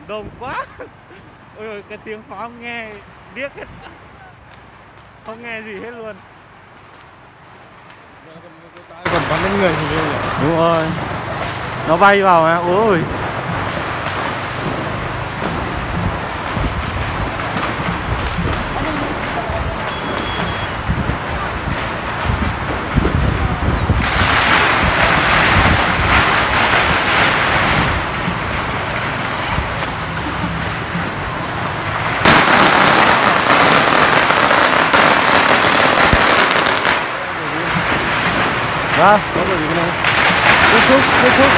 Đông quá. Ôi cái tiếng pháo nghe điếc hết, không nghe gì hết luôn. Còn bắn lên người thì ghê nhỉ. Đúng rồi, nó bay vào mà. Ôi vâng, Có rồi gì này. kết thúc, kết thúc.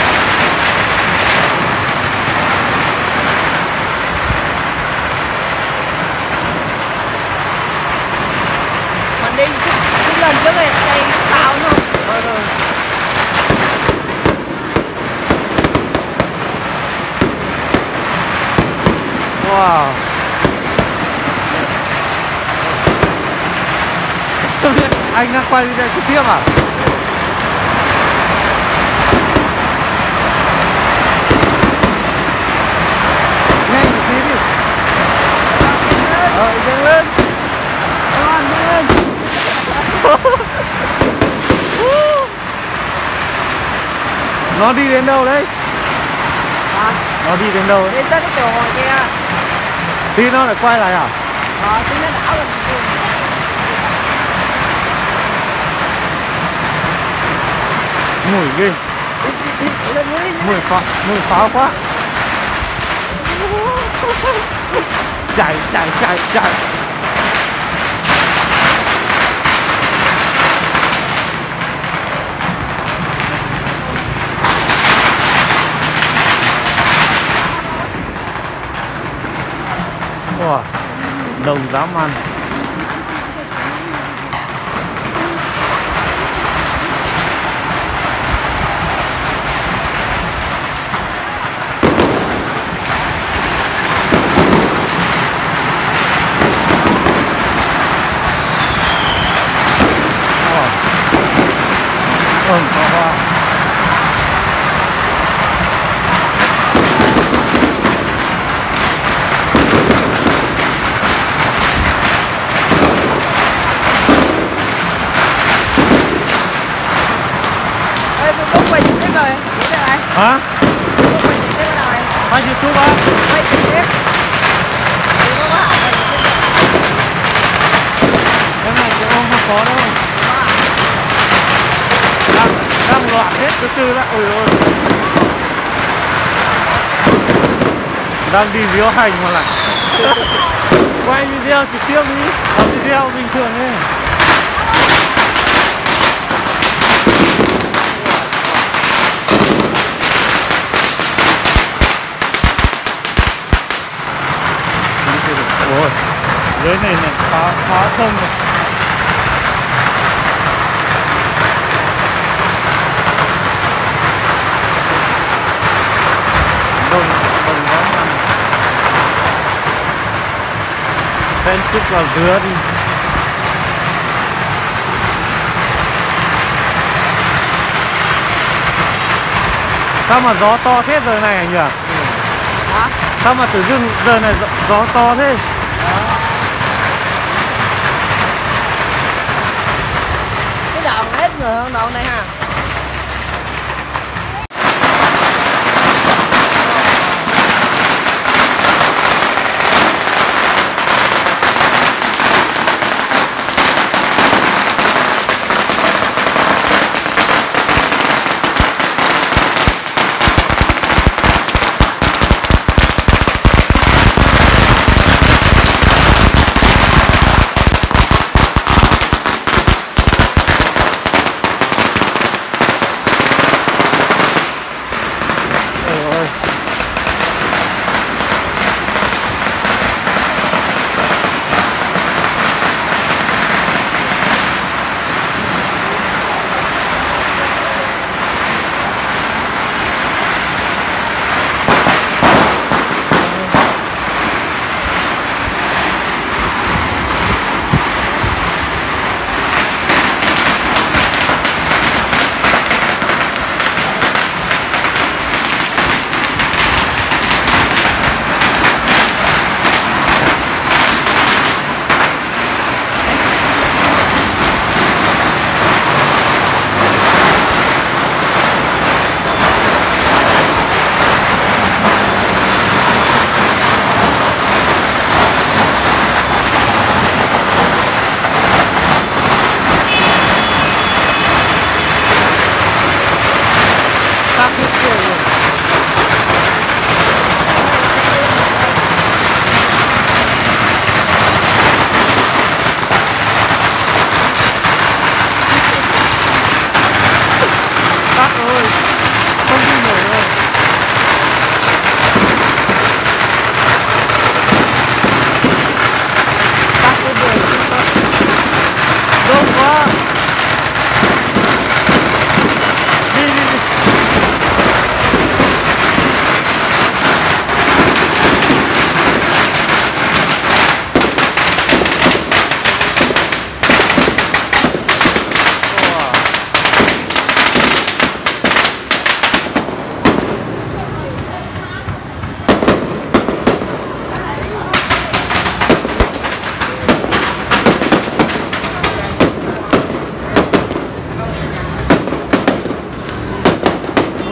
Còn đi chút lần trước này cây pháo không? Thôi rồi. Wow. Anh đang quay video trực tiếp à? Nhanh một tí đi. Nhanh lên. Nhanh lên. Nó đi đến đâu đấy? À, Nó đi đến đâu đấy? đến tới cái chỗ hồi kia. Tí nó lại quay lại à? Tí nó đảo lên. Mùi ghê. Mùi pháo quá. Chạy. Wow, đồng dám ăn. Có hoa. Ê, Quốc quay trực tiếp rồi. Đi ra lại. Hả? Quốc quay trực tiếp ở đâu rồi? Quay YouTube á? Quay trực tiếp. Đi có hả? Quay trực tiếp. Cái này cũng không có đâu. Đang loạn hết từ từ đã. Ôi ôi. Đang đi diễu hành mà lại. Quay video trực tiếp đi. Làm video bình thường ấy. Ôi, dưới này này phá thông này. Đông lắm ăn. Tên chút vào dứa đi. Sao mà gió to thế giờ này anh nhỉ? Hả? Sao mà tự dưng giờ này gió to thế? Cái đoạn hết người hơn đoạn này ha.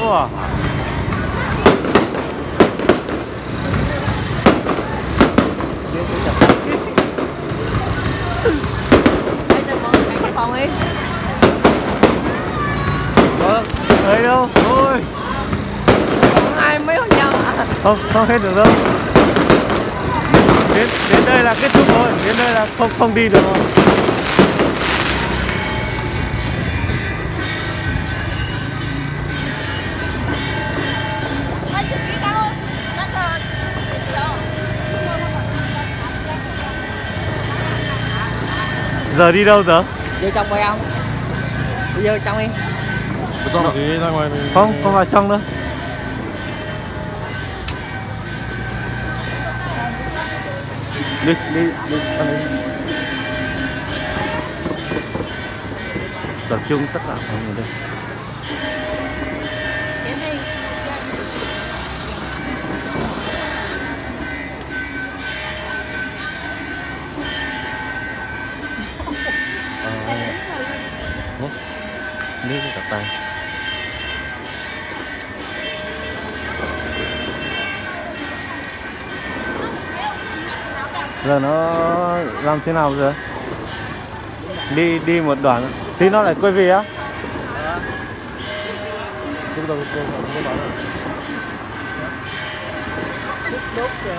Ủa. Bây giờ có cái phòng ấy. Thấy đâu? Ôi. Có hai mấy con nhau à? Không hết được đâu. Đến đây là kết thúc rồi, đến đây là không đi được rồi. Giờ đi đâu giờ? Vô trong coi không? Vô trong đi. Trong thì ra ngoài Không vào trong nữa. Đi sang đi. Tập trung tất cả mọi người đây. Đi cả tay. Giờ nó làm thế nào giờ? Đi một đoạn thì nó lại quay về á? Đốt rồi.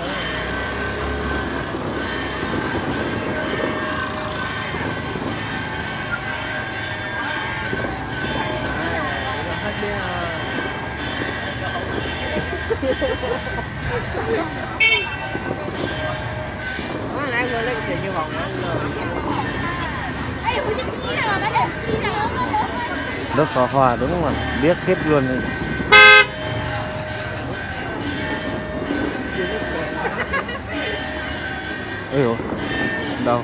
Nãy vừa lấy cái tiền vô phòng đó. Đất pháo hoa đúng không ạ? Biết hết luôn rồi. Ôi dồi, đâu?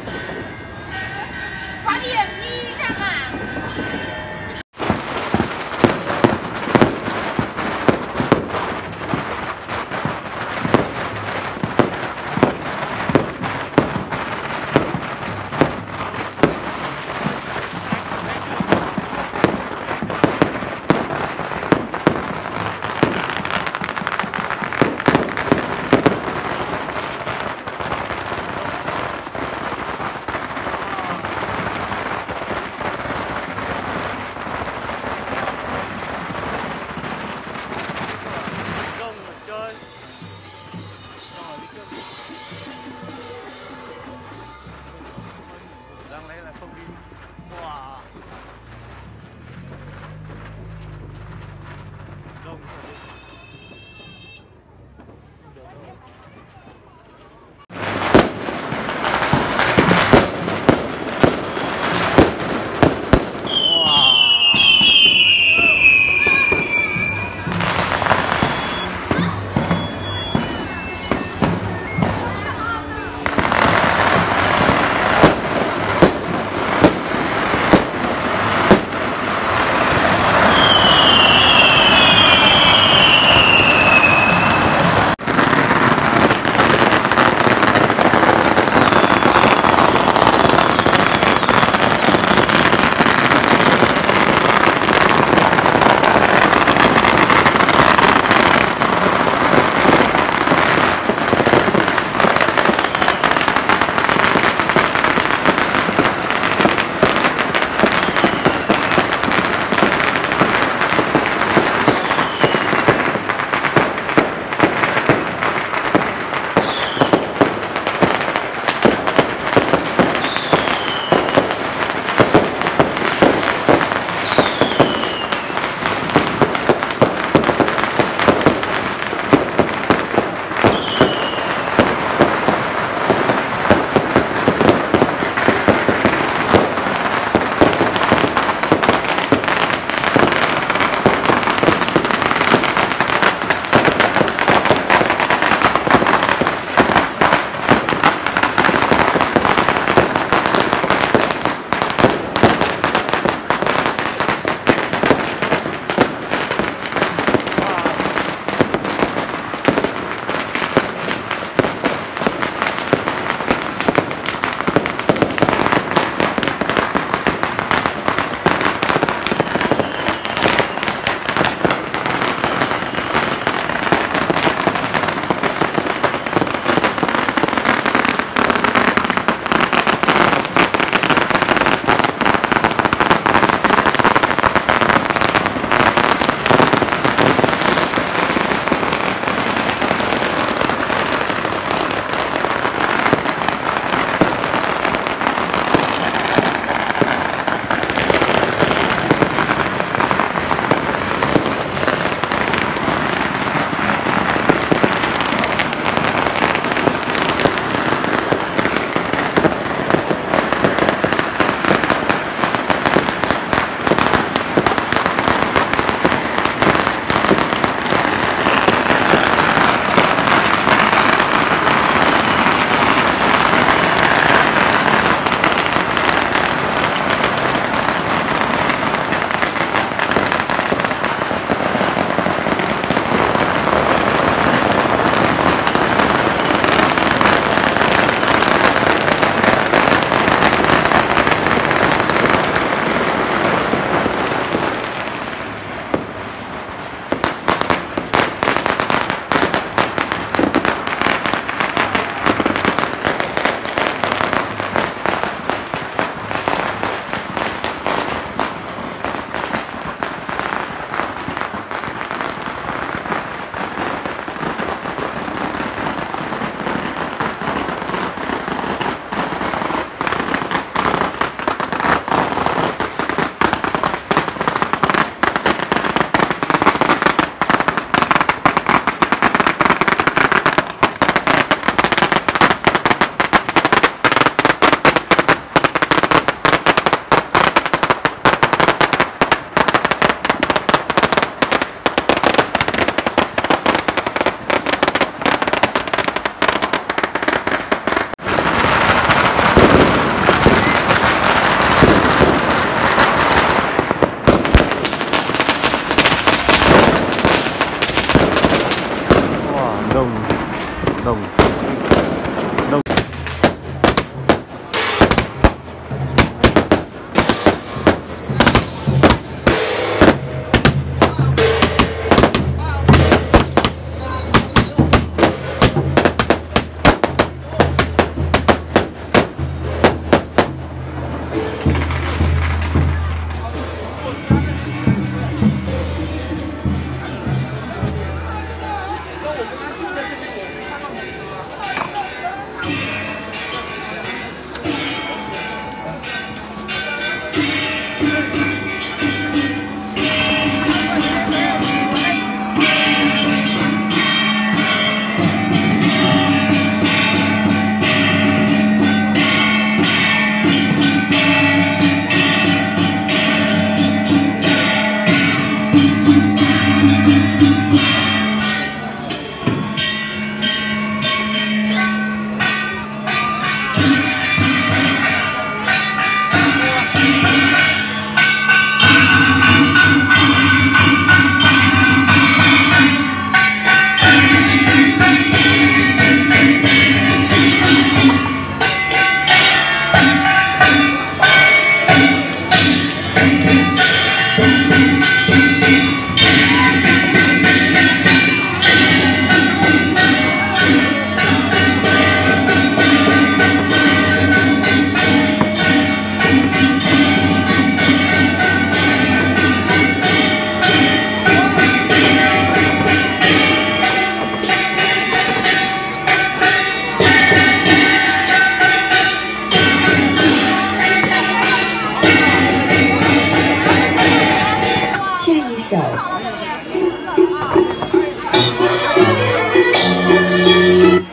đồng.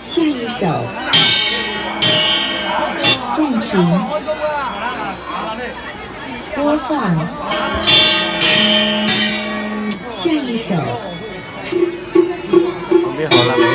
下一首，暂停，播放，下一首。Không biết họ làm gì.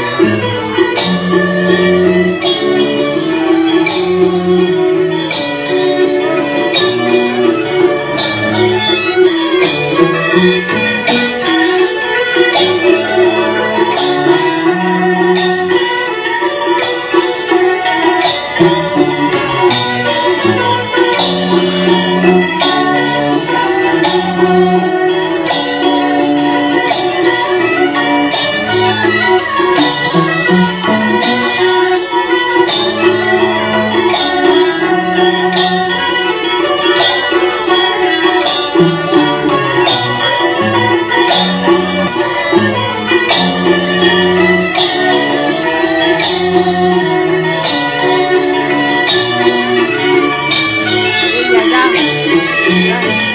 Đây.